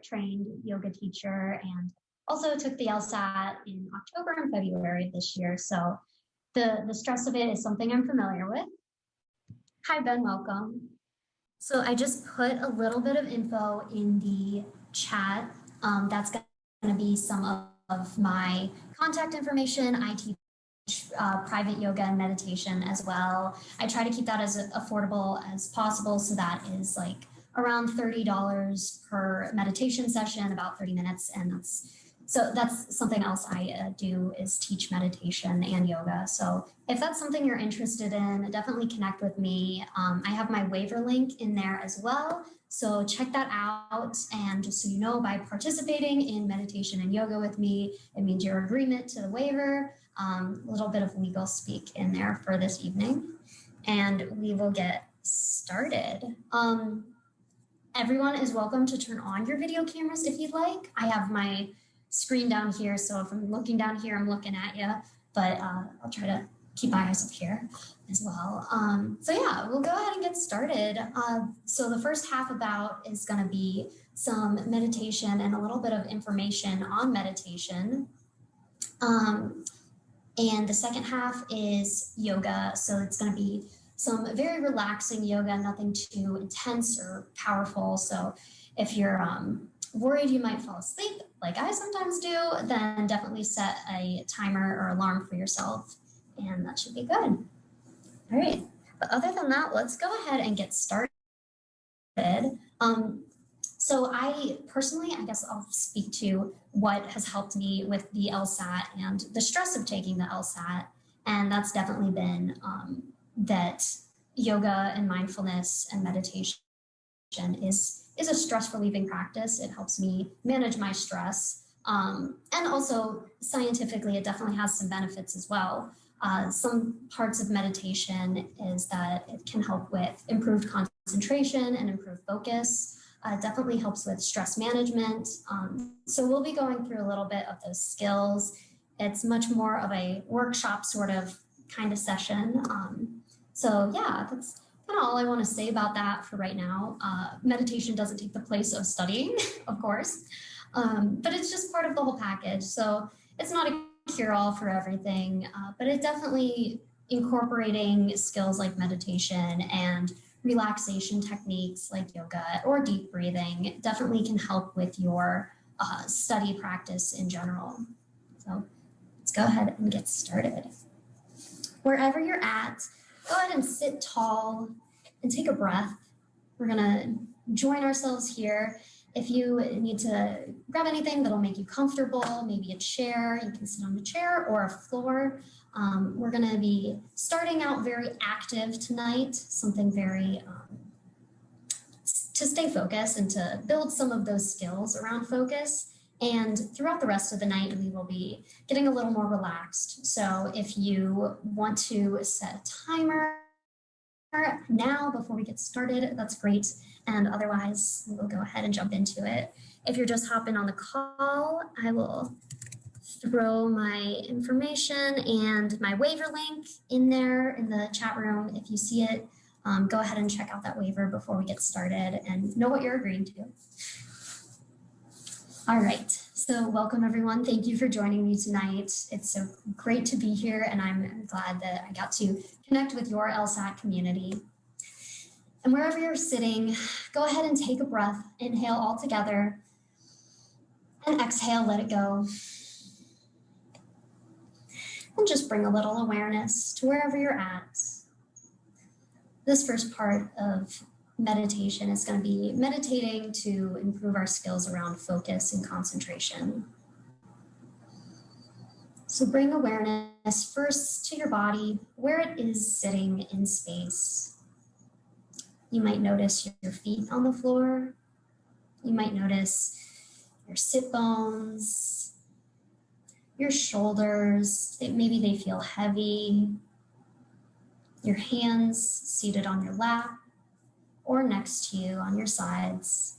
trained yoga teacher and also took the LSAT in October and February of this year. So the stress of it is something I'm familiar with. Hi, Ben, welcome. So I just put a little bit of info in the chat. That's going to be some of my contact information. I teach private yoga and meditation as well. I try to keep that as affordable as possible. So that is like around $30 per meditation session, about 30 minutes. And that's something else I do is teach meditation and yoga. So if that's something you're interested in, definitely connect with me. I have my waiver link in there as well. So check that out. And just so you know, by participating in meditation and yoga with me, it means your agreement to the waiver, a little bit of legal speak in there for this evening. And we will get started. Everyone is welcome to turn on your video cameras if you'd like. I have my screen down here, so if I'm looking down here, I'm looking at you, but I'll try to keep my eyes up here as well. So yeah, we'll go ahead and get started. So the first half is going to be some meditation and a little bit of information on meditation. And the second half is yoga. So it's going to be some very relaxing yoga, nothing too intense or powerful. So if you're worried you might fall asleep, like I sometimes do, then definitely set a timer or alarm for yourself, and that should be good. All right, but other than that, let's go ahead and get started. So I personally, I guess I'll speak to what has helped me with the LSAT and the stress of taking the LSAT, and that's definitely been that yoga and mindfulness and meditation is a stress relieving practice. It helps me manage my stress. And also scientifically, it definitely has some benefits as well. Some parts of meditation is that it can help with improved concentration and improved focus. It definitely helps with stress management. So we'll be going through a little bit of those skills. It's much more of a workshop sort of kind of session. So yeah, that's kind of all I want to say about that for right now. Meditation doesn't take the place of studying, of course, but it's just part of the whole package. So it's not a cure-all for everything, but it definitely incorporating skills like meditation and relaxation techniques like yoga or deep breathing definitely can help with your study practice in general. So let's go ahead and get started. Wherever you're at, go ahead and sit tall and take a breath. We're gonna join ourselves here. If you need to grab anything that'll make you comfortable, maybe a chair, you can sit on a chair or a floor. We're gonna be starting out very active tonight, something very, to stay focused and to build some of those skills around focus. And throughout the rest of the night, we will be getting a little more relaxed. So if you want to set a timer now before we get started, that's great. And otherwise, we'll go ahead and jump into it. If you're just hopping on the call, I will throw my information and my waiver link in there in the chat room. If you see it, go ahead and check out that waiver before we get started and know what you're agreeing to. All right, so welcome everyone. Thank you for joining me tonight. It's so great to be here, and I'm glad that I got to connect with your LSAT community. And wherever you're sitting, go ahead and take a breath. Inhale all together, and exhale, let it go. And just bring a little awareness to wherever you're at. This first part of meditation is going to be meditating to improve our skills around focus and concentration. So bring awareness first to your body, where it is sitting in space. You might notice your feet on the floor. You might notice your sit bones, your shoulders. Maybe they feel heavy. Your hands seated on your lap or next to you on your sides.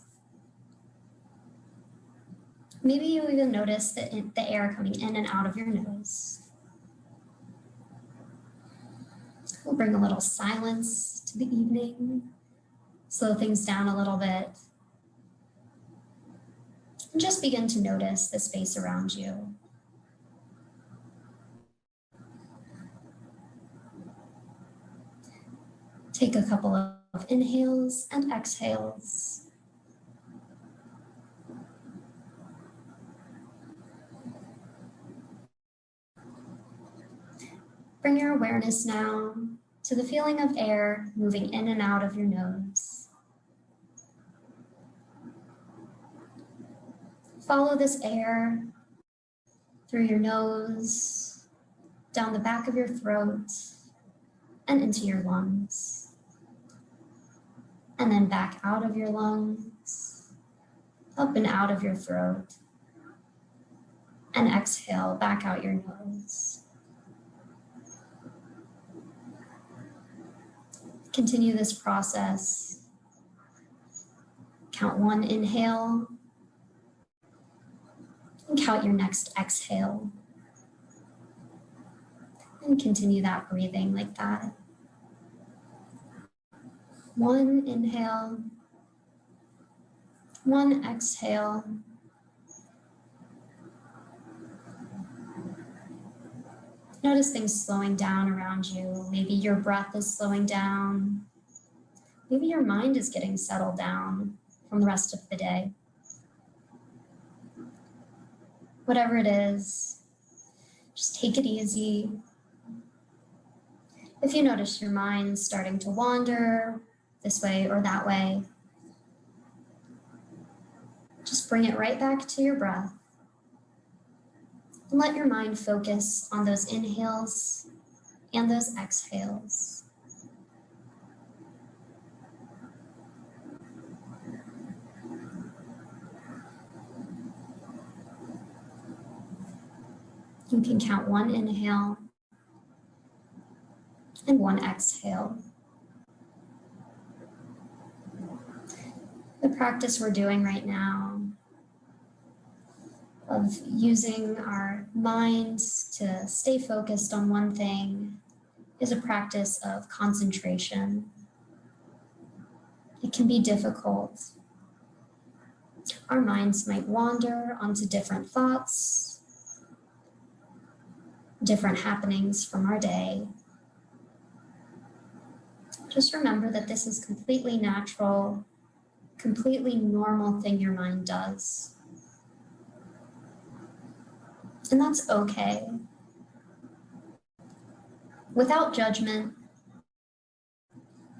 Maybe you even notice the air coming in and out of your nose. We'll bring a little silence to the evening, slow things down a little bit. And just begin to notice the space around you. Take a couple of inhales and exhales. Bring your awareness now to the feeling of air moving in and out of your nose. Follow this air through your nose, down the back of your throat, and into your lungs. And then back out of your lungs, up and out of your throat, and exhale back out your nose. Continue this process. Count one inhale, and count your next exhale. And continue that breathing like that. One inhale, one exhale. Notice things slowing down around you. Maybe your breath is slowing down. Maybe your mind is getting settled down from the rest of the day. Whatever it is, just take it easy. If you notice your mind starting to wander this way or that way, just bring it right back to your breath. And let your mind focus on those inhales and those exhales. You can count one inhale and one exhale. The practice we're doing right now of using our minds to stay focused on one thing is a practice of concentration. It can be difficult. Our minds might wander onto different thoughts, different happenings from our day. Just remember that this is completely natural, completely normal thing your mind does. And that's okay. Without judgment,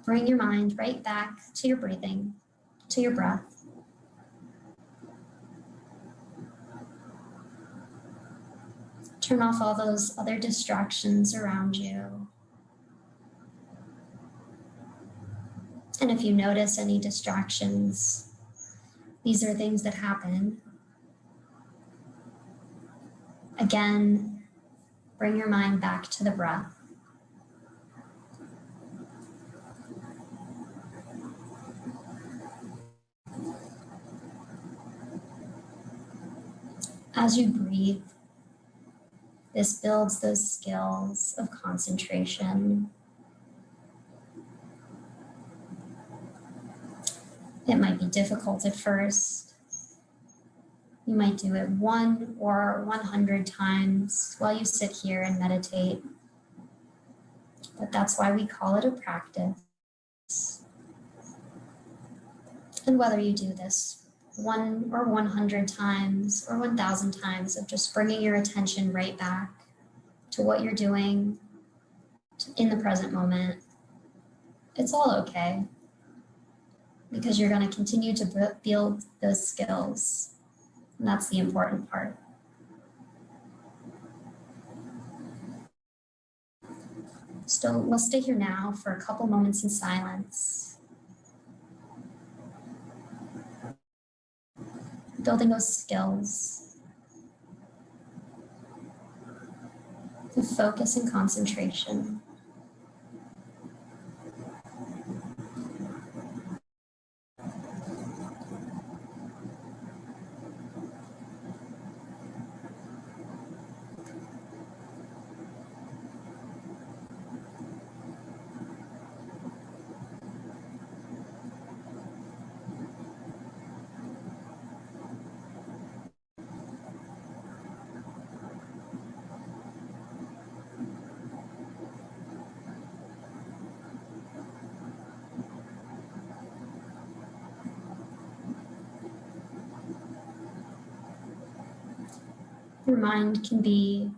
bring your mind right back to your breathing, to your breath. Turn off all those other distractions around you. And if you notice any distractions, these are things that happen. Again, bring your mind back to the breath. As you breathe, this builds those skills of concentration. It might be difficult at first. You might do it 1 or 100 times while you sit here and meditate. But that's why we call it a practice. And whether you do this 1 or 100 times or 1,000 times of just bringing your attention right back to what you're doing in the present moment, it's all okay. Because you're going to continue to build those skills. And that's the important part. So we'll stay here now for a couple moments in silence. Building those skills of focus and concentration. Your mind can be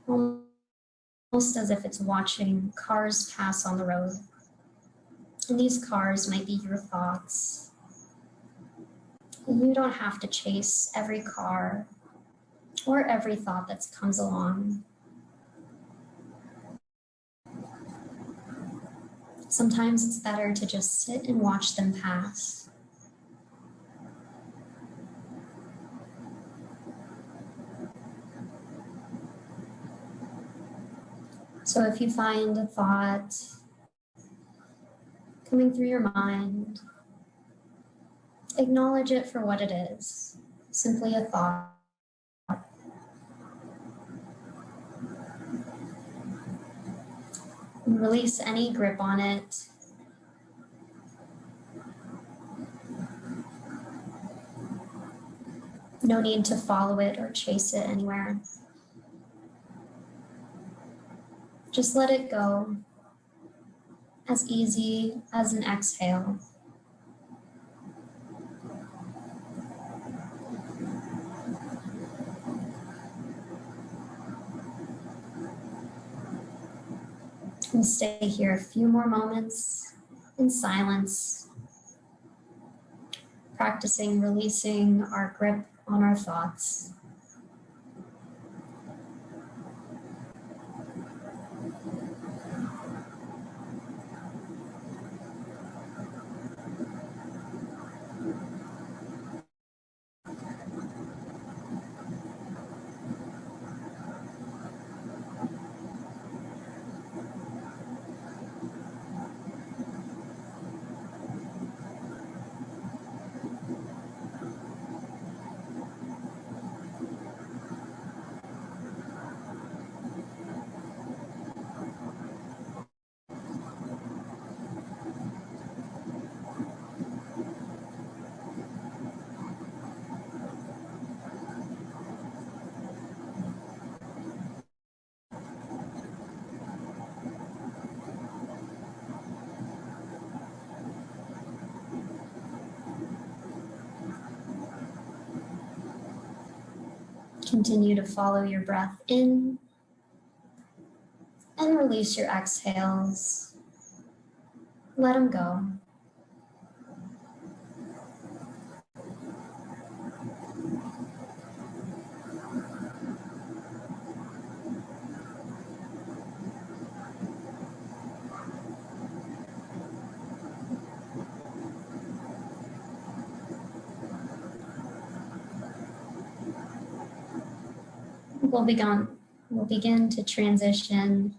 almost as if it's watching cars pass on the road. And these cars might be your thoughts. And you don't have to chase every car or every thought that comes along. Sometimes it's better to just sit and watch them pass. So if you find a thought coming through your mind, acknowledge it for what it is, simply a thought. And release any grip on it. No need to follow it or chase it anywhere. Just let it go, as easy as an exhale. And stay here a few more moments in silence, practicing releasing our grip on our thoughts. Continue to follow your breath in and release your exhales. Let them go. We'll begin to transition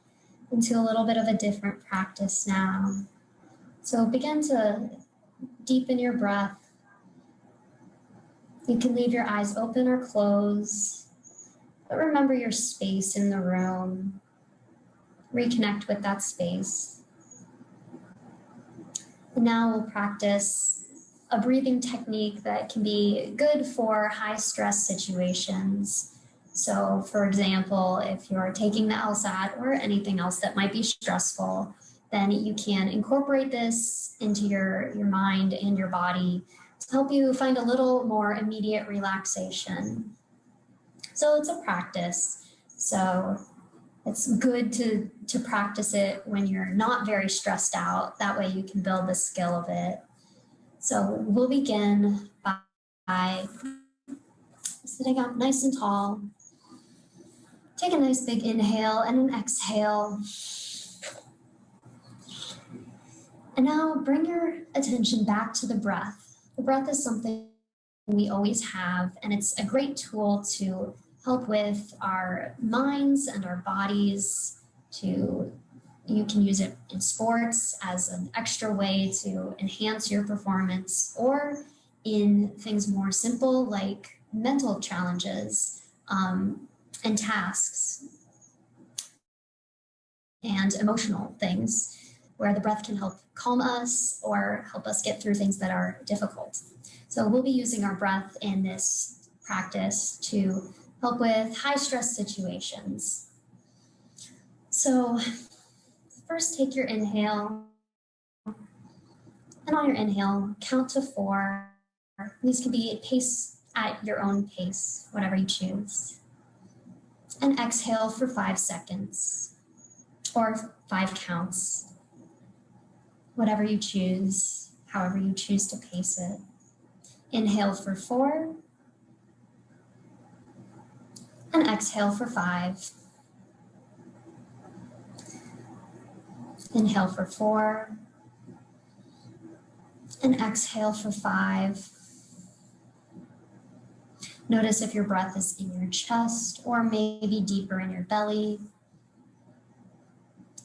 into a little bit of a different practice now. So begin to deepen your breath. You can leave your eyes open or closed, but remember your space in the room. Reconnect with that space. And now we'll practice a breathing technique that can be good for high stress situations. So for example, if you're taking the LSAT or anything else that might be stressful, then you can incorporate this into your mind and your body to help you find a little more immediate relaxation. So it's a practice. So it's good to practice it when you're not very stressed out. That way you can build the skill of it. So we'll begin by sitting up nice and tall. Take a nice big inhale and an exhale. And now bring your attention back to the breath. The breath is something we always have, and it's a great tool to help with our minds and our bodies. You can use it in sports as an extra way to enhance your performance, or in things more simple like mental challenges and tasks and emotional things, where the breath can help calm us or help us get through things that are difficult. So we'll be using our breath in this practice to help with high stress situations. So first take your inhale, and on your inhale, count to 4. These can be at your own pace, whatever you choose. And exhale for 5 seconds or 5 counts, whatever you choose, however you choose to pace it. Inhale for 4 and exhale for 5. Inhale for 4 and exhale for 5. Notice if your breath is in your chest or maybe deeper in your belly.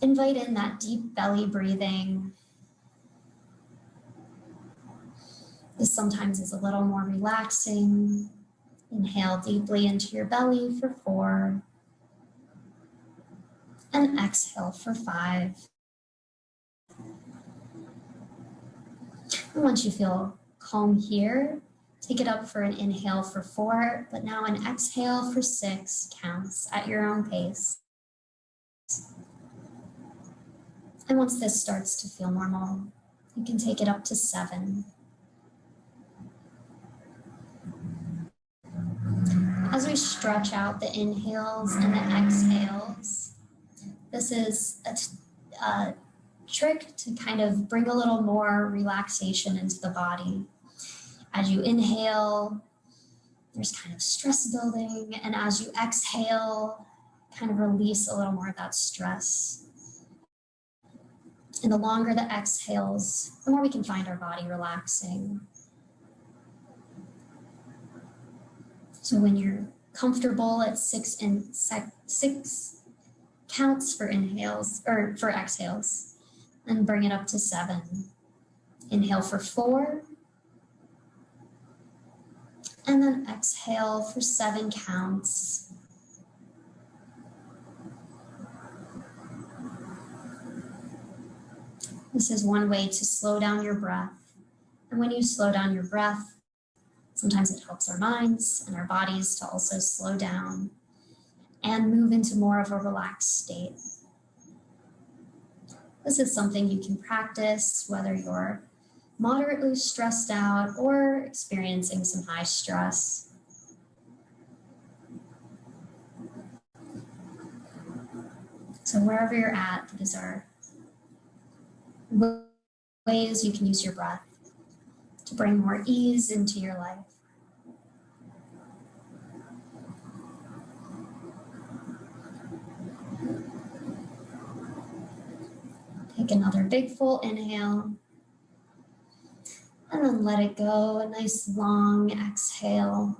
Invite in that deep belly breathing. This sometimes is a little more relaxing. Inhale deeply into your belly for 4 and exhale for 5. And once you feel calm here, take it up for an inhale for 4, but now an exhale for 6 counts at your own pace. And once this starts to feel normal, you can take it up to 7. As we stretch out the inhales and the exhales, this is a trick to kind of bring a little more relaxation into the body. As you inhale, there's kind of stress building, and as you exhale, kind of release a little more of that stress. And the longer the exhales, the more we can find our body relaxing. So when you're comfortable at 6 counts for inhales or for exhales, and bring it up to 7. Inhale for 4, and then exhale for 7 counts. This is one way to slow down your breath. And when you slow down your breath, sometimes it helps our minds and our bodies to also slow down and move into more of a relaxed state. This is something you can practice whether you're moderately stressed out or experiencing some high stress. So wherever you're at, these are ways you can use your breath to bring more ease into your life. Take another big full inhale, and then let it go, a nice long exhale.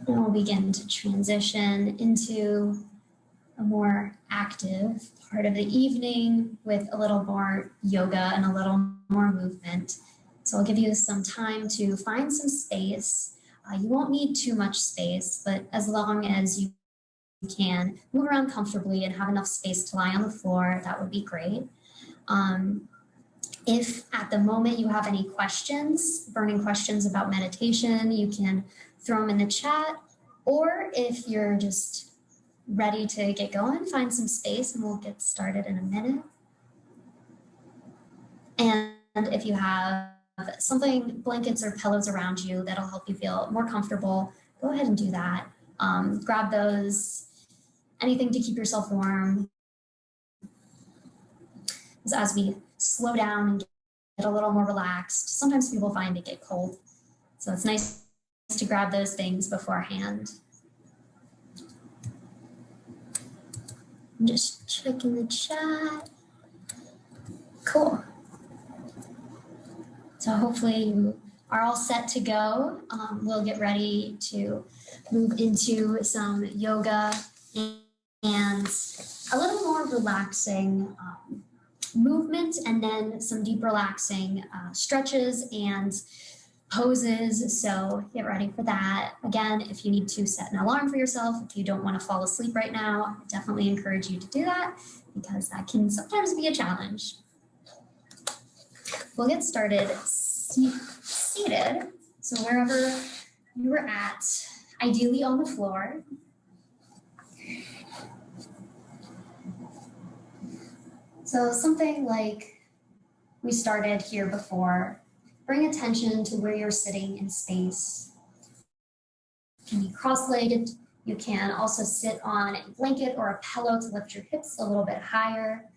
And we'll begin to transition into a more active part of the evening with a little more yoga and a little more movement. So I'll give you some time to find some space. You won't need too much space, but as long as you can move around comfortably and have enough space to lie on the floor, that would be great. If at the moment you have any questions, burning questions about meditation, you can throw them in the chat, or if you're just ready to get going, find some space and we'll get started in a minute. And if you have something, blankets or pillows around you that'll help you feel more comfortable, go ahead and do that. Grab those, anything to keep yourself warm. As we slow down and get a little more relaxed, sometimes people find it get cold. So it's nice to grab those things beforehand. I'm just checking the chat. Cool. So hopefully you are all set to go. We'll get ready to move into some yoga and a little more relaxing movement, and then some deep relaxing stretches and poses. So get ready for that. Again, if you need to set an alarm for yourself, if you don't want to fall asleep right now, I definitely encourage you to do that because that can sometimes be a challenge. We'll get started seated. So wherever you were at, ideally on the floor. So something like we started here before, bring attention to where you're sitting in space. You can be cross-legged. You can also sit on a blanket or a pillow to lift your hips a little bit higher.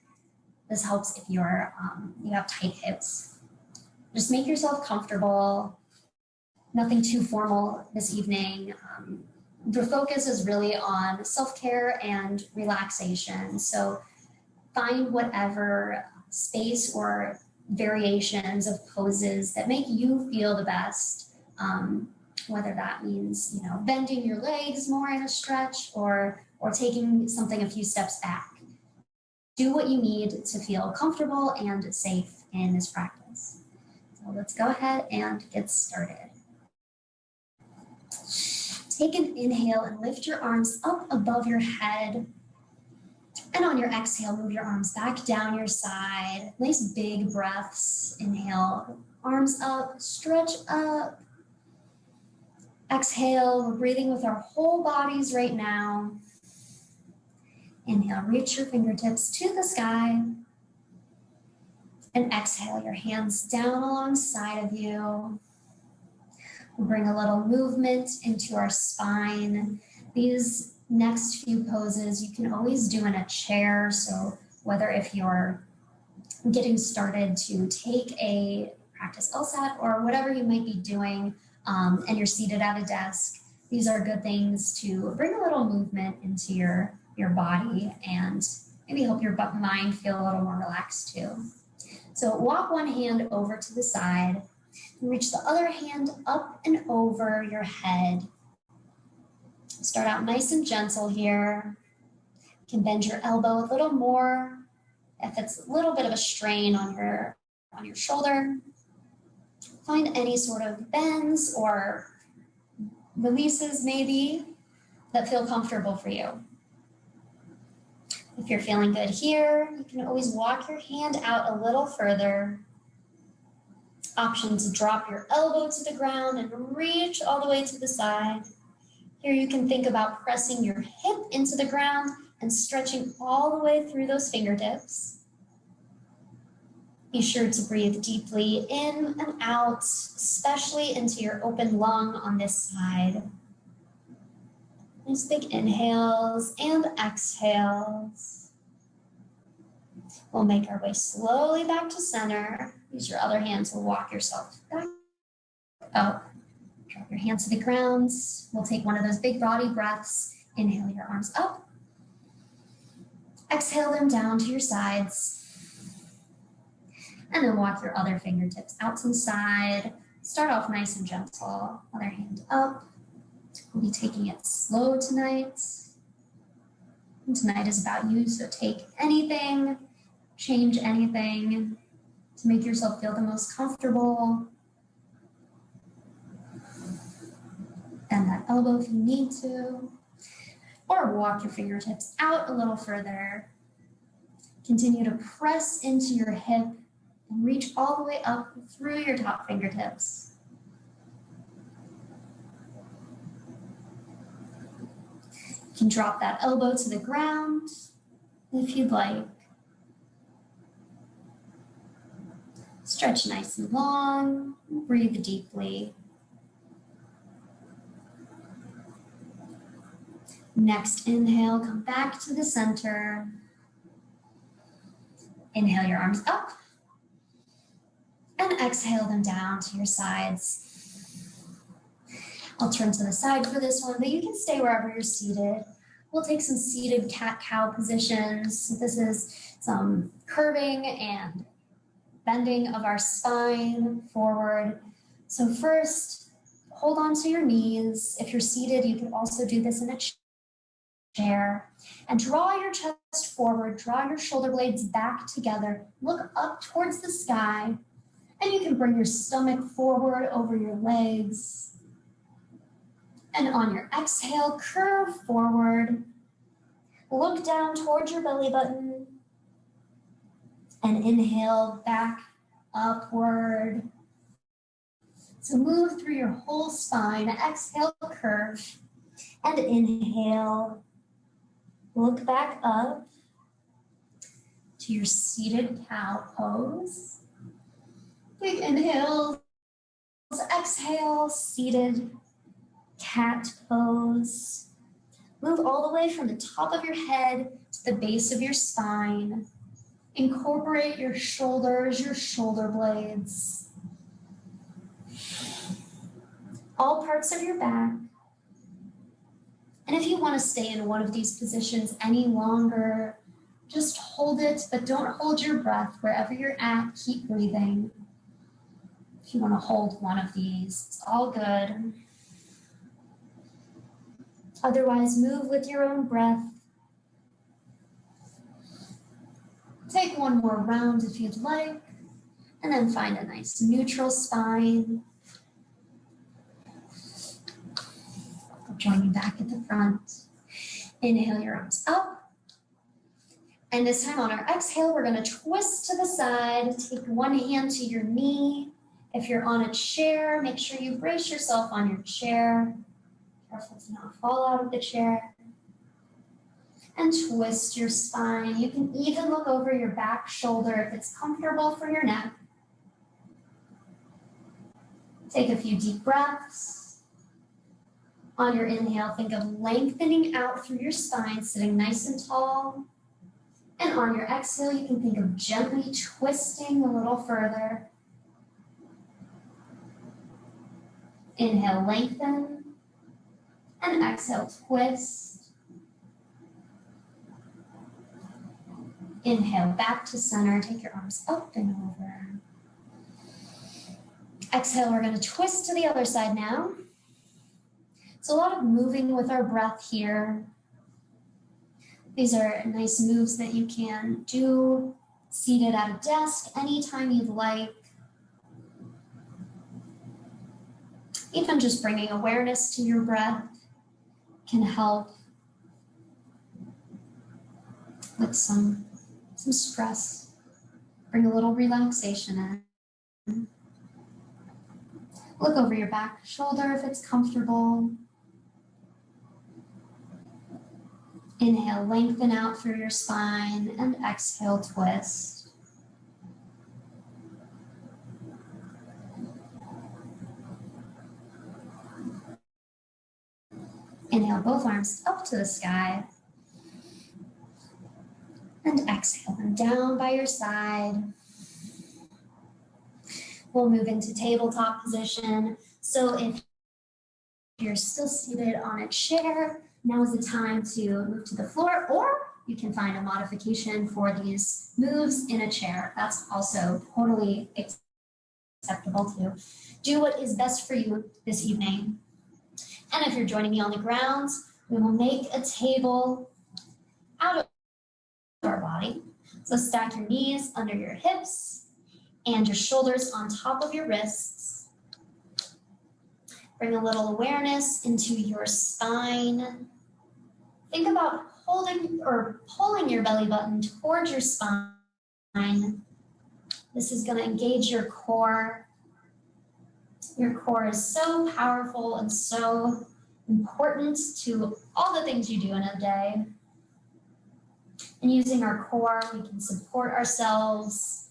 This helps if you have tight hips. Just make yourself comfortable. Nothing too formal this evening. The focus is really on self-care and relaxation. So find whatever space or variations of poses that make you feel the best. Whether that means, bending your legs more in a stretch or taking something a few steps back. Do what you need to feel comfortable and safe in this practice. So let's go ahead and get started. Take an inhale and lift your arms up above your head. And on your exhale, move your arms back down your side. Nice big breaths. Inhale, arms up, stretch up. Exhale, we're breathing with our whole bodies right now. Inhale, reach your fingertips to the sky. And exhale, your hands down alongside of you. We'll bring a little movement into our spine. These next few poses you can always do in a chair. So whether if you're getting started to take a practice LSAT or whatever you might be doing, and you're seated at a desk, these are good things to bring a little movement into your body and maybe help your mind feel a little more relaxed too. So walk one hand over to the side and reach the other hand up and over your head. Start out nice and gentle here. You can bend your elbow a little more if it's a little bit of a strain on your shoulder. Find any sort of bends or releases maybe that feel comfortable for you. If you're feeling good here, you can always walk your hand out a little further. Option to drop your elbow to the ground and reach all the way to the side. Here you can think about pressing your hip into the ground and stretching all the way through those fingertips. Be sure to breathe deeply in and out, especially into your open lung on this side. Nice big inhales and exhales. We'll make our way slowly back to center. Use your other hand to walk yourself back up. Drop your hands to the ground. We'll take one of those big body breaths. Inhale your arms up. Exhale them down to your sides. And then walk your other fingertips out to the side. Start off nice and gentle. Other hand up. We'll be taking it slow tonight. And tonight is about you, so take anything, change anything to make yourself feel the most comfortable. Bend that elbow if you need to. Or walk your fingertips out a little further. Continue to press into your hip and reach all the way up through your top fingertips. You can drop that elbow to the ground if you'd like. Stretch nice and long, breathe deeply. Next inhale, come back to the center. Inhale your arms up. And exhale them down to your sides. I'll turn to the side for this one, but you can stay wherever you're seated. We'll take some seated cat-cow positions. This is some curving and bending of our spine forward. So first, hold on to your knees. If you're seated, you can also do this in a chair. And draw your chest forward, draw your shoulder blades back together. Look up towards the sky. And you can bring your stomach forward over your legs. And on your exhale, curve forward. Look down towards your belly button. And inhale back upward. So move through your whole spine. Exhale, curve. And inhale. Look back up. to your seated cow pose. Big inhales, exhale, seated cat pose. Move all the way from the top of your head to the base of your spine. Incorporate your shoulders, your shoulder blades, all parts of your back. And if you want to stay in one of these positions any longer, just hold it, but don't hold your breath. Wherever you're at, keep breathing. If you want to hold one of these, it's all good. Otherwise, move with your own breath. Take one more round if you'd like, and then find a nice neutral spine. I'll join you back at the front. Inhale your arms up. And this time on our exhale, we're going to twist to the side. Take one hand to your knee. If you're on a chair, make sure you brace yourself on your chair. Careful to not fall out of the chair. And twist your spine. You can even look over your back shoulder if it's comfortable for your neck. Take a few deep breaths. On your inhale, think of lengthening out through your spine, sitting nice and tall. And on your exhale, you can think of gently twisting a little further. Inhale, lengthen. And exhale, twist. Inhale, back to center. Take your arms up and over. Exhale, we're going to twist to the other side now. It's a lot of moving with our breath here. These are nice moves that you can do seated at a desk anytime you'd like. Even just bringing awareness to your breath can help with some stress. Bring a little relaxation in. Look over your back shoulder if it's comfortable. Inhale, lengthen out through your spine, and exhale, twist. Inhale, both arms up to the sky. And exhale them down by your side. We'll move into tabletop position. So if you're still seated on a chair, now is the time to move to the floor, or you can find a modification for these moves in a chair. That's also totally acceptable too. Do what is best for you this evening. And if you're joining me on the ground, we will make a table out of our body. So stack your knees under your hips and your shoulders on top of your wrists. Bring a little awareness into your spine. Think about holding or pulling your belly button towards your spine. This is going to engage your core. Your core is so powerful and so important to all the things you do in a day. And using our core, we can support ourselves,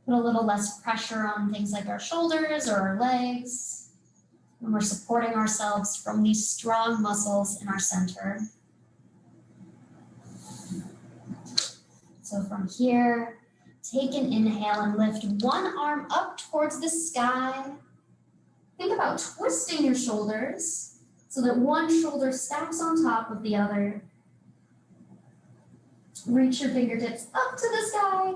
put a little less pressure on things like our shoulders or our legs, when we're supporting ourselves from these strong muscles in our center. So from here, take an inhale and lift one arm up towards the sky. Think about twisting your shoulders so that one shoulder stacks on top of the other. Reach your fingertips up to the sky.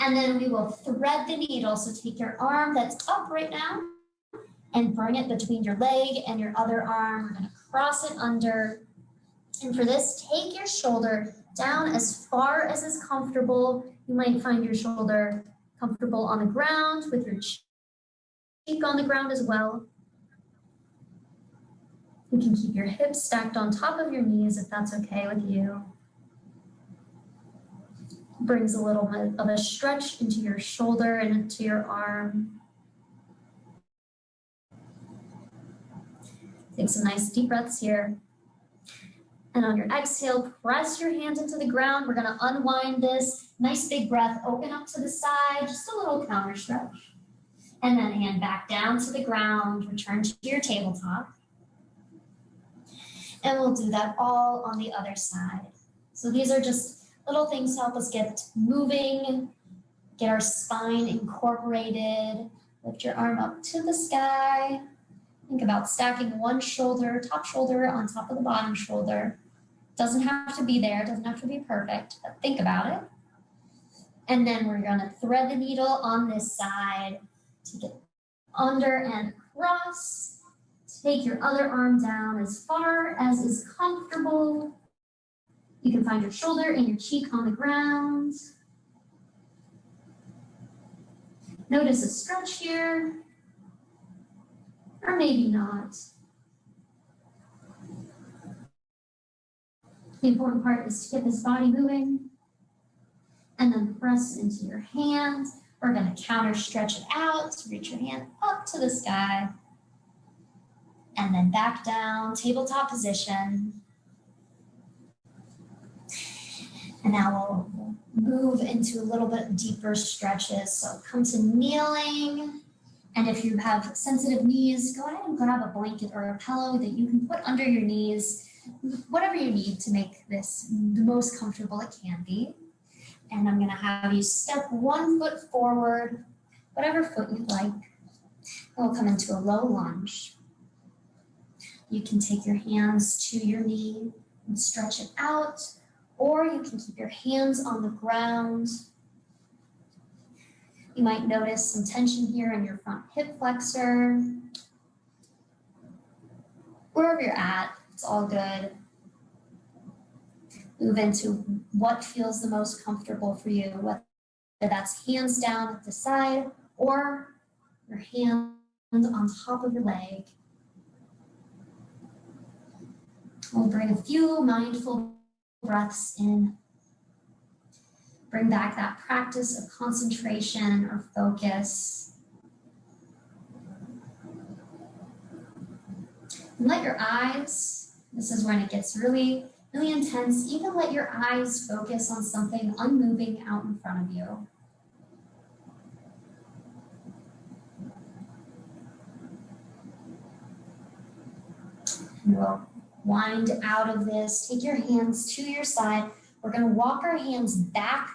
And then we will thread the needle. So take your arm that's up right now and bring it between your leg and your other arm. We're going to cross it under. And for this, take your shoulder down as far as is comfortable. You might find your shoulder comfortable on the ground with your cheek on the ground as well. You can keep your hips stacked on top of your knees if that's okay with you. Brings a little bit of a stretch into your shoulder and into your arm. Take some nice deep breaths here. And on your exhale, press your hands into the ground. We're gonna unwind this. Nice big breath, open up to the side, just a little counter stretch. And then hand back down to the ground, return to your tabletop. And we'll do that all on the other side. So these are just little things to help us get moving, get our spine incorporated. Lift your arm up to the sky. Think about stacking one shoulder, top shoulder on top of the bottom shoulder. Doesn't have to be there, doesn't have to be perfect, but think about it. And then we're gonna thread the needle on this side. Take it under and across. Take your other arm down as far as is comfortable. You can find your shoulder and your cheek on the ground. Notice a stretch here, or maybe not. The important part is to get this body moving and then press into your hands. We're going to counter stretch it out. Reach your hand up to the sky and then back down, tabletop position. And now we'll move into a little bit deeper stretches. So come to kneeling. And if you have sensitive knees, go ahead and grab a blanket or a pillow that you can put under your knees, whatever you need to make this the most comfortable it can be. And I'm gonna have you step one foot forward, whatever foot you like. And we'll come into a low lunge. You can take your hands to your knee and stretch it out, or you can keep your hands on the ground. You might notice some tension here in your front hip flexor. Wherever you're at, it's all good. Move into what feels the most comfortable for you, whether that's hands down at the side or your hand on top of your leg. We'll bring a few mindful breaths in. Bring back that practice of concentration or focus. And let your eyes, this is when it gets really intense, even let your eyes focus on something unmoving out in front of you. And we'll wind out of this. Take your hands to your side. We're going to walk our hands back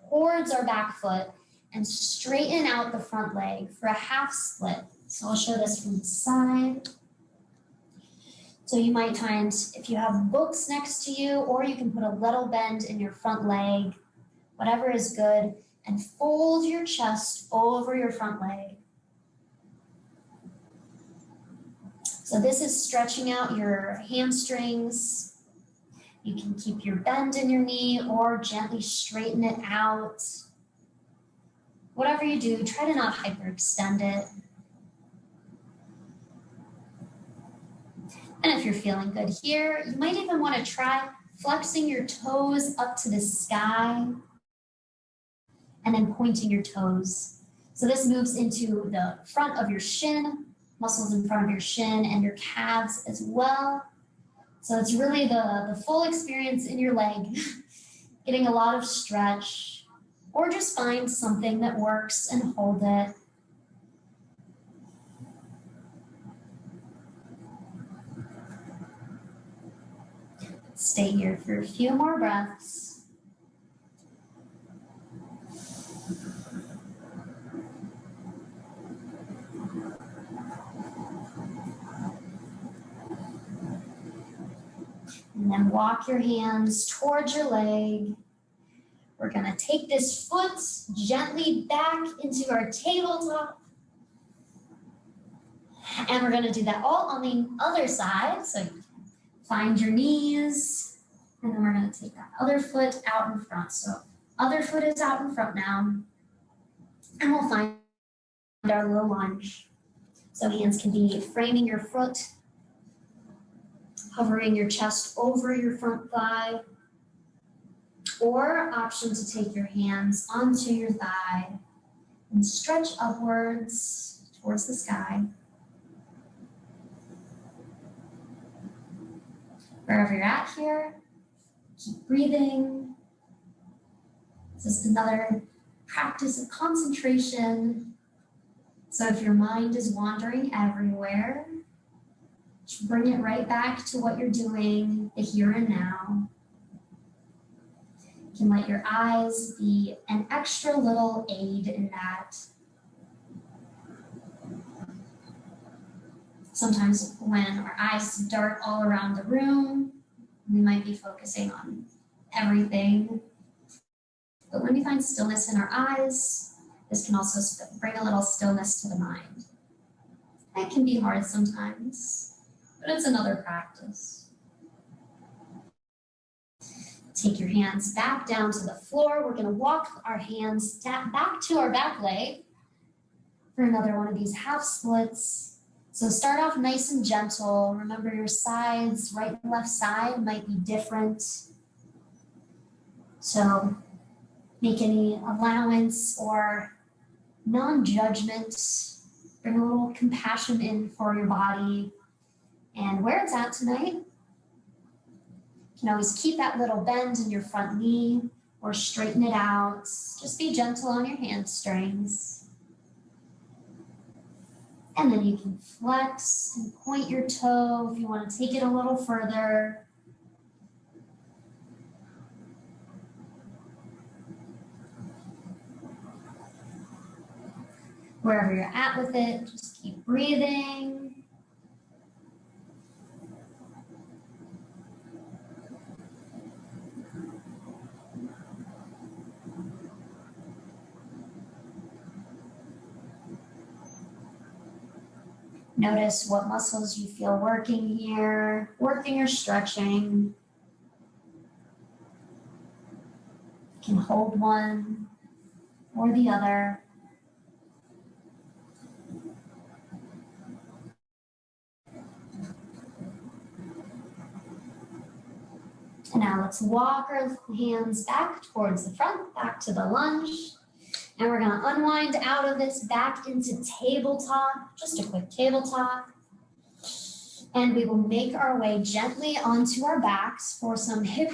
towards our back foot and straighten out the front leg for a half split. So I'll show this from the side. So you might find if you have books next to you, or you can put a little bend in your front leg, whatever is good, and fold your chest over your front leg. So this is stretching out your hamstrings. You can keep your bend in your knee or gently straighten it out. Whatever you do, try to not hyperextend it. And if you're feeling good here, you might even want to try flexing your toes up to the sky and then pointing your toes. So this moves into the front of your shin, muscles in front of your shin and your calves as well. So it's really the full experience in your leg, getting a lot of stretch, or just find something that works and hold it. Stay here for a few more breaths. And then walk your hands towards your leg. We're gonna take this foot gently back into our tabletop. And we're gonna do that all on the other side. So you can find your knees, and then we're gonna take that other foot out in front. So other foot is out in front now. And we'll find our little lunge. So hands can be framing your foot, hovering your chest over your front thigh, or option to take your hands onto your thigh and stretch upwards towards the sky. Wherever you're at here, keep breathing. This is another practice of concentration. So if your mind is wandering everywhere, just bring it right back to what you're doing, the here and now. You can let your eyes be an extra little aid in that. Sometimes when our eyes dart all around the room, we might be focusing on everything. But when we find stillness in our eyes, this can also bring a little stillness to the mind. It can be hard sometimes, but it's another practice. Take your hands back down to the floor. We're going to walk our hands back to our back leg for another one of these half splits. So start off nice and gentle. Remember your sides, right and left side might be different. So make any allowance or non-judgment. Bring a little compassion in for your body and where it's at tonight. You can always keep that little bend in your front knee or straighten it out. Just be gentle on your hamstrings. And then you can flex and point your toe if you want to take it a little further. Wherever you're at with it, just keep breathing. Notice what muscles you feel working here, working or stretching. You can hold one or the other. And now let's walk our hands back towards the front, back to the lunge. And we're going to unwind out of this back into tabletop, just a quick tabletop. And we will make our way gently onto our backs for some hip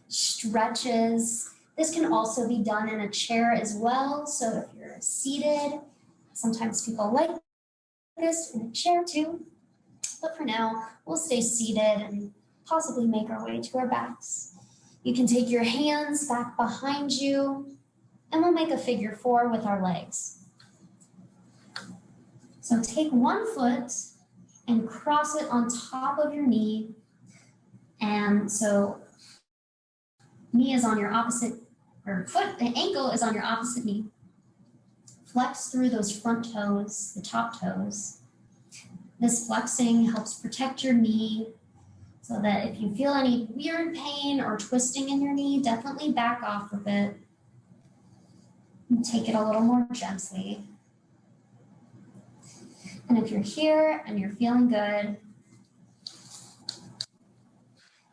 stretches. This can also be done in a chair as well. So if you're seated, sometimes people like this in a chair too. But for now, we'll stay seated and possibly make our way to our backs. You can take your hands back behind you and we'll make a figure 4 with our legs. So take one foot and cross it on top of your knee. And so knee is on your opposite, or foot, the ankle is on your opposite knee. Flex through those front toes, the top toes. This flexing helps protect your knee so that if you feel any weird pain or twisting in your knee, definitely back off of it. And take it a little more gently. And if you're here and you're feeling good,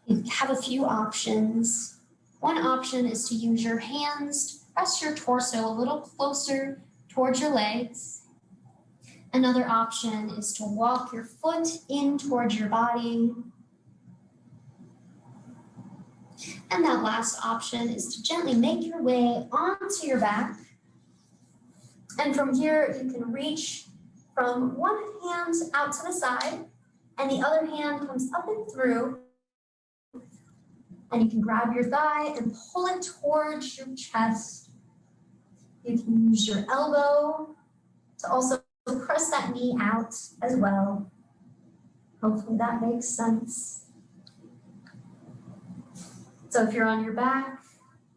you have a few options. One option is to use your hands to press your torso a little closer towards your legs. Another option is to walk your foot in towards your body. And that last option is to gently make your way onto your back. And from here, you can reach from one hand out to the side, and the other hand comes up and through. And you can grab your thigh and pull it towards your chest. You can use your elbow to also press that knee out as well. Hopefully that makes sense. So if you're on your back,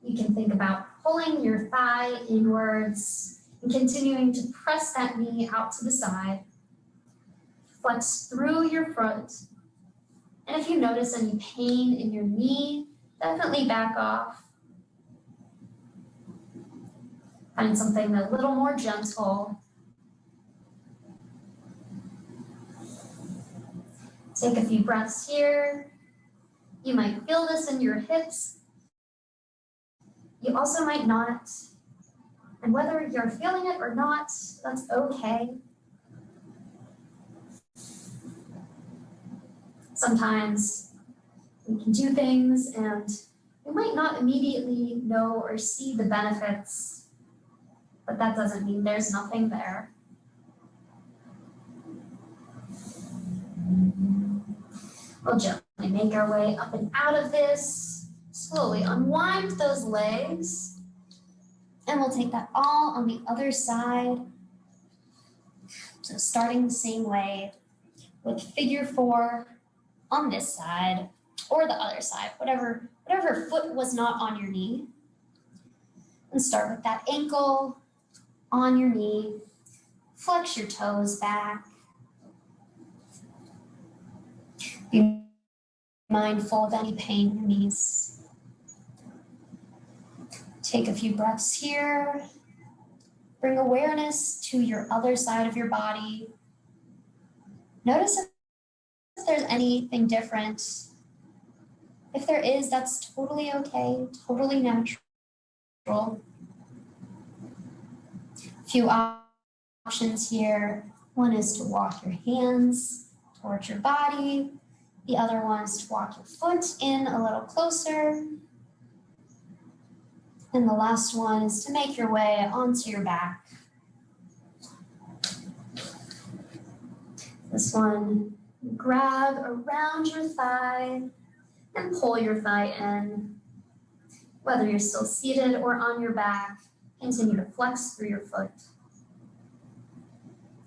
you can think about pulling your thigh inwards and continuing to press that knee out to the side. Flex through your front. And if you notice any pain in your knee, definitely back off. Find something a little more gentle. Take a few breaths here. You might feel this in your hips. You also might not. And whether you're feeling it or not, that's okay. Sometimes We can do things and we might not immediately know or see the benefits, but that doesn't mean there's nothing there. We'll gently make our way up and out of this, slowly unwind those legs, and we'll take that all on the other side. So starting the same way with figure 4 on this side or the other side, whatever foot was not on your knee. And start with that ankle on your knee. Flex your toes back. Be mindful of any pain in your knees. Take a few breaths here. Bring awareness to your other side of your body. Notice if there's anything different. If there is, that's totally okay, totally natural. A few options here. One is to walk your hands towards your body. The other one is to walk your foot in a little closer. And the last one is to make your way onto your back. This one, grab around your thigh and pull your thigh in. Whether you're still seated or on your back, continue to flex through your foot.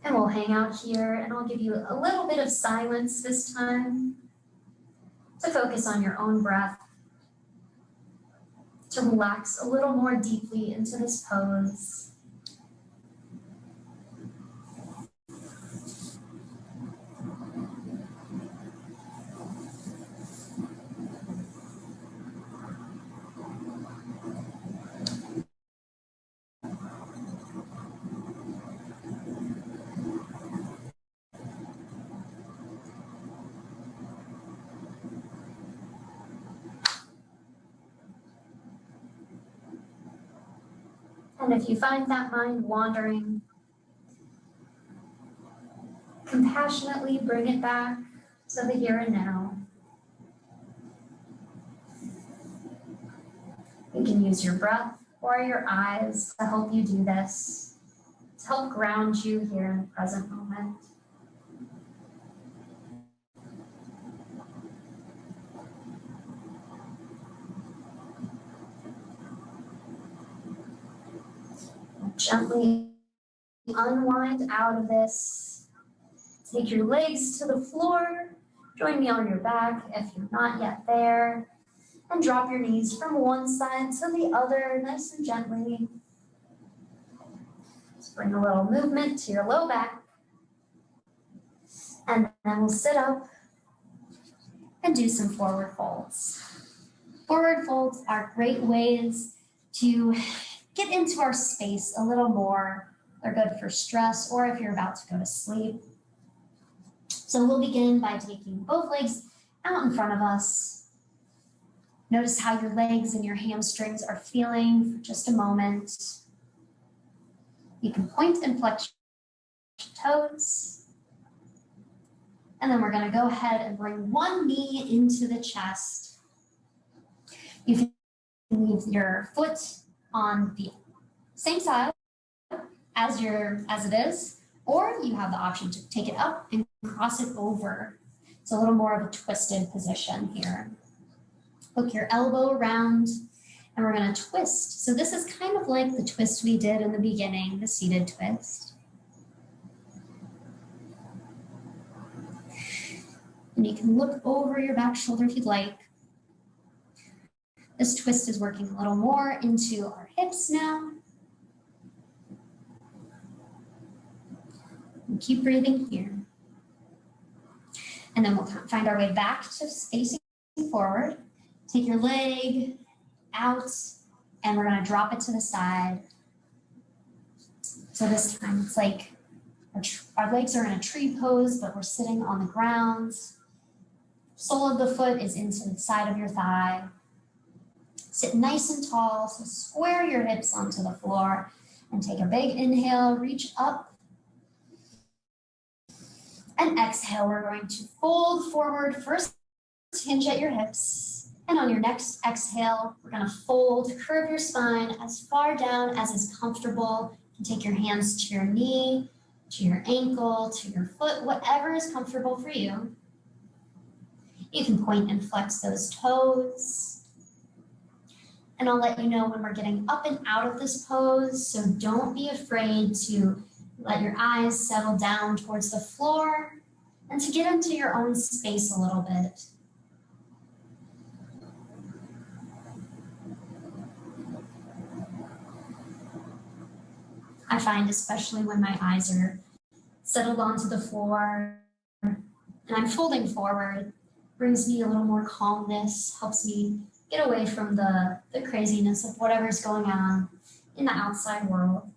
And we'll hang out here, and I'll give you a little bit of silence this time to focus on your own breath, to relax a little more deeply into this pose. And if you find that mind wandering, compassionately bring it back to the here and now. You can use your breath or your eyes to help you do this, to help ground you here in the present moment. Gently unwind out of this. Take your legs to the floor. Join me on your back if you're not yet there. And drop your knees from one side to the other, nice and gently. Just bring a little movement to your low back. And then we'll sit up and do some forward folds. Forward folds are great ways to get into our space a little more. They're good for stress or if you're about to go to sleep. So we'll begin by taking both legs out in front of us. Notice how your legs and your hamstrings are feeling for just a moment. You can point and flex your toes. And then we're going to go ahead and bring one knee into the chest. You can leave your foot on the same side as it is, or you have the option to take it up and cross it over. It's a little more of a twisted position here. Hook your elbow around, and we're going to twist. So this is kind of like the twist we did in the beginning, the seated twist. And you can look over your back shoulder if you'd like. This twist is working a little more into our hips now. And keep breathing here. And then we'll find our way back to facing forward. Take your leg out, and we're going to drop it to the side. So this time it's like our legs are in a tree pose, but we're sitting on the ground. Sole of the foot is into the side of your thigh. Sit nice and tall, so square your hips onto the floor and take a big inhale, reach up. And exhale, we're going to fold forward first first hinge at your hips. And on your next exhale, we're going to fold, curve your spine as far down as is comfortable. You can take your hands to your knee, to your ankle, to your foot, whatever is comfortable for you. You can point and flex those toes. And I'll let you know when we're getting up and out of this pose, so don't be afraid to let your eyes settle down towards the floor and to get into your own space a little bit. I find especially when my eyes are settled onto the floor and I'm folding forward, brings me a little more calmness, helps me get away from the craziness of whatever's going on in the outside world.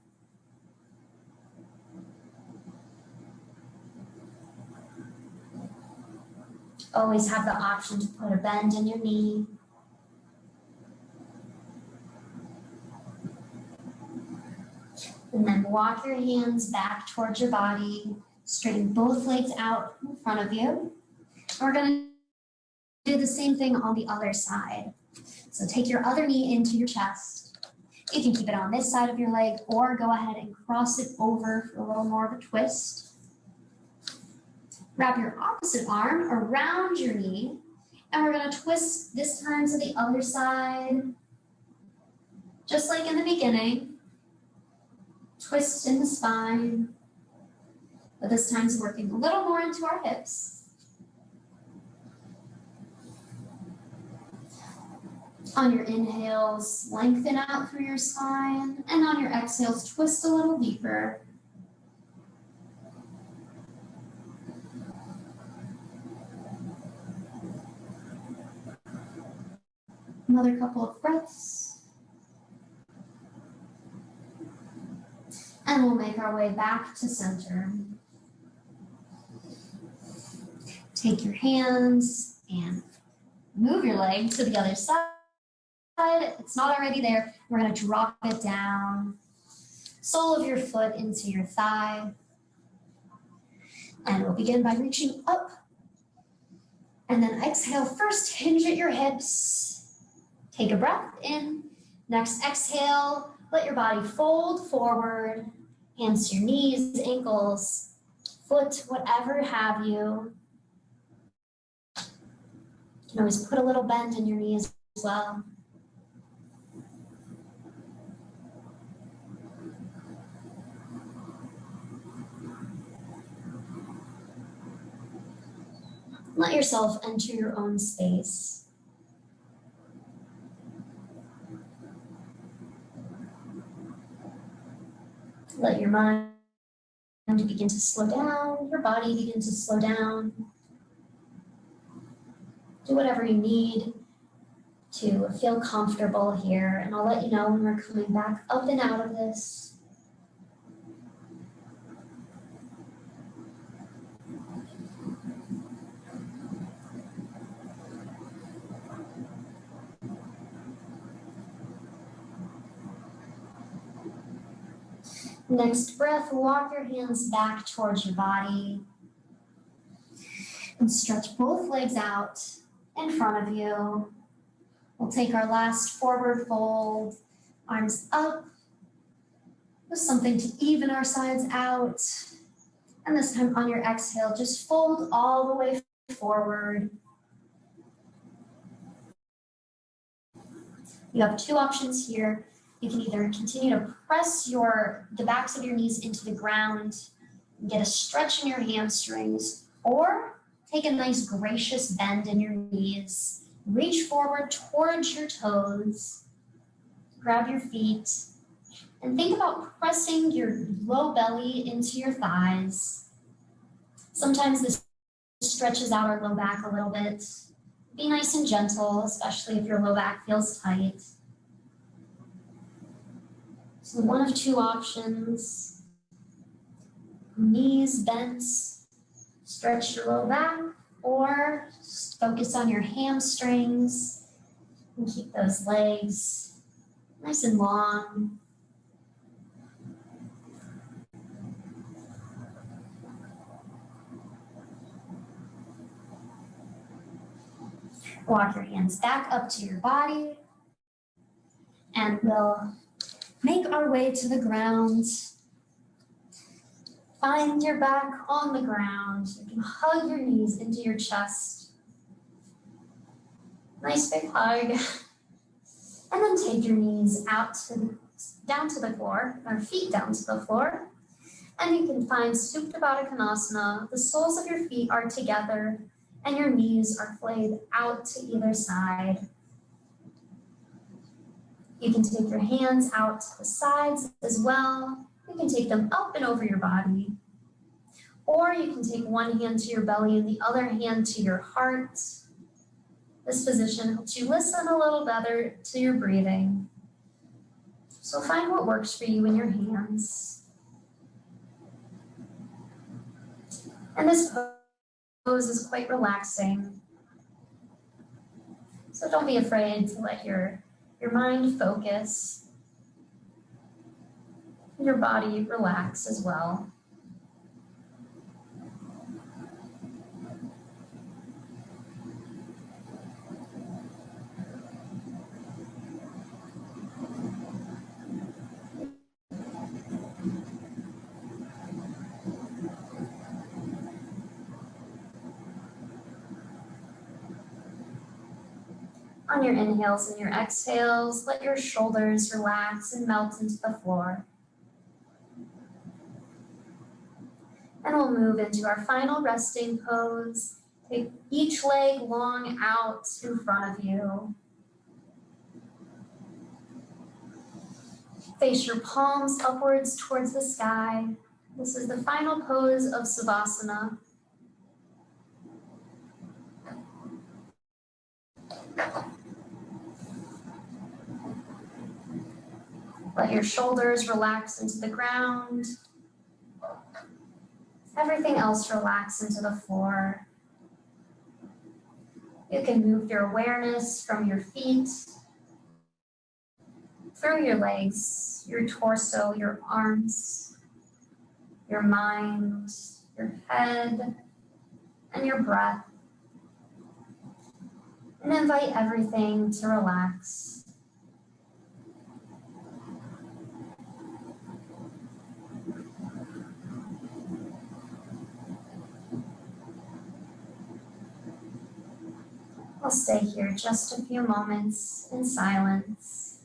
Always have the option to put a bend in your knee. And then walk your hands back towards your body, straighten both legs out in front of you. And we're going to do the same thing on the other side. So take your other knee into your chest. You can keep it on this side of your leg or go ahead and cross it over for a little more of a twist. Wrap your opposite arm around your knee, and we're going to twist this time to the other side. Just like in the beginning, twist in the spine, but this time it's working a little more into our hips. On your inhales, lengthen out through your spine, and on your exhales, twist a little deeper. Another couple of breaths. And we'll make our way back to center. Take your hands and move your leg to the other side. If it's not already there, we're going to drop it down. Sole of your foot into your thigh. And we'll begin by reaching up. And then exhale, first hinge at your hips. Take a breath in. Next exhale, let your body fold forward. Hands to your knees, ankles, foot, whatever have you. You can always put a little bend in your knees as well. Let yourself enter your own space. Let your mind begin to slow down, your body begin to slow down. Do whatever you need to feel comfortable here, and I'll let you know when we're coming back up and out of this. Next breath, walk your hands back towards your body and stretch both legs out in front of you. We'll take our last forward fold, arms up, with something to even our sides out. And this time on your exhale, just fold all the way forward. You have two options here. You can either continue to press the backs of your knees into the ground, and get a stretch in your hamstrings, or take a nice gracious bend in your knees. Reach forward towards your toes, grab your feet, and think about pressing your low belly into your thighs. Sometimes this stretches out our low back a little bit. Be nice and gentle, especially if your low back feels tight. So one of two options: knees bent, stretch your low back, or just focus on your hamstrings and keep those legs nice and long. Walk your hands back up to your body, and we'll make our way to the ground. Find your back on the ground. You can hug your knees into your chest. Nice big hug. And then take your knees down to the floor, or feet down to the floor. And you can find Supta Baddha Konasana. The soles of your feet are together and your knees are flayed out to either side. You can take your hands out to the sides as well. You can take them up and over your body. Or you can take one hand to your belly and the other hand to your heart. This position helps you listen a little better to your breathing. So find what works for you in your hands. And this pose is quite relaxing. So don't be afraid to let your mind focus. Your body relax as well. On your inhales and your exhales, let your shoulders relax and melt into the floor. And we'll move into our final resting pose. Take each leg long out in front of you. Face your palms upwards towards the sky. This is the final pose of Savasana. Let your shoulders relax into the ground. Everything else relax into the floor. You can move your awareness from your feet, through your legs, your torso, your arms, your mind, your head, and your breath. And invite everything to relax. I'll stay here just a few moments in silence.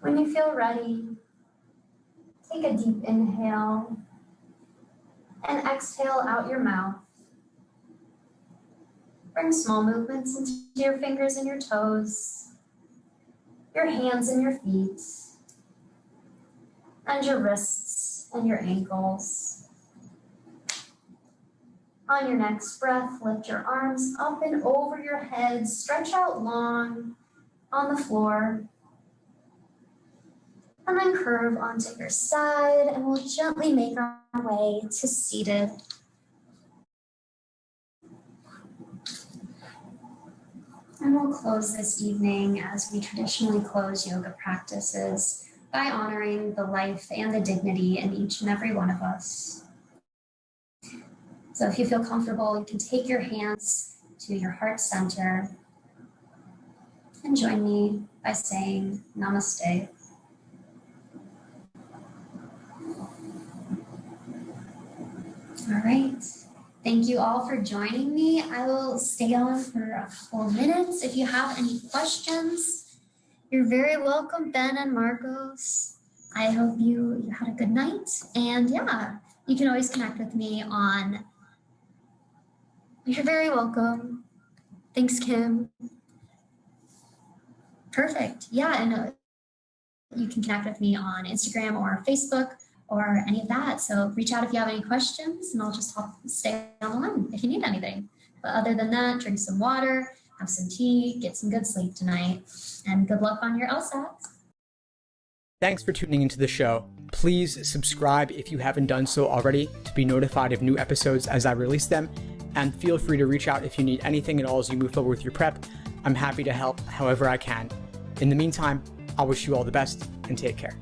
When you feel ready, take a deep inhale and exhale out your mouth. Bring small movements into your fingers and your toes, your hands and your feet, and your wrists and your ankles. On your next breath, lift your arms up and over your head, stretch out long on the floor, and then curve onto your side, and we'll gently make our way to seated. And we'll close this evening as we traditionally close yoga practices by honoring the life and the dignity in each and every one of us. So if you feel comfortable, you can take your hands to your heart center and join me by saying Namaste. All right. Thank you all for joining me. I will stay on for a couple of minutes. If you have any questions, you're very welcome, Ben and Marcos. I hope you had a good night. And yeah, you can always connect with me on, you're very welcome. Thanks, Kim. Perfect. Yeah, and you can connect with me on Instagram or Facebook or any of that. So reach out if you have any questions and I'll just stay on the line if you need anything. But other than that, drink some water, have some tea, get some good sleep tonight, and good luck on your LSAT. Thanks for tuning into the show. Please subscribe if you haven't done so already to be notified of new episodes as I release them. and feel free to reach out if you need anything at all as you move forward with your prep. I'm happy to help however I can. In the meantime, I'll wish you all the best and take care.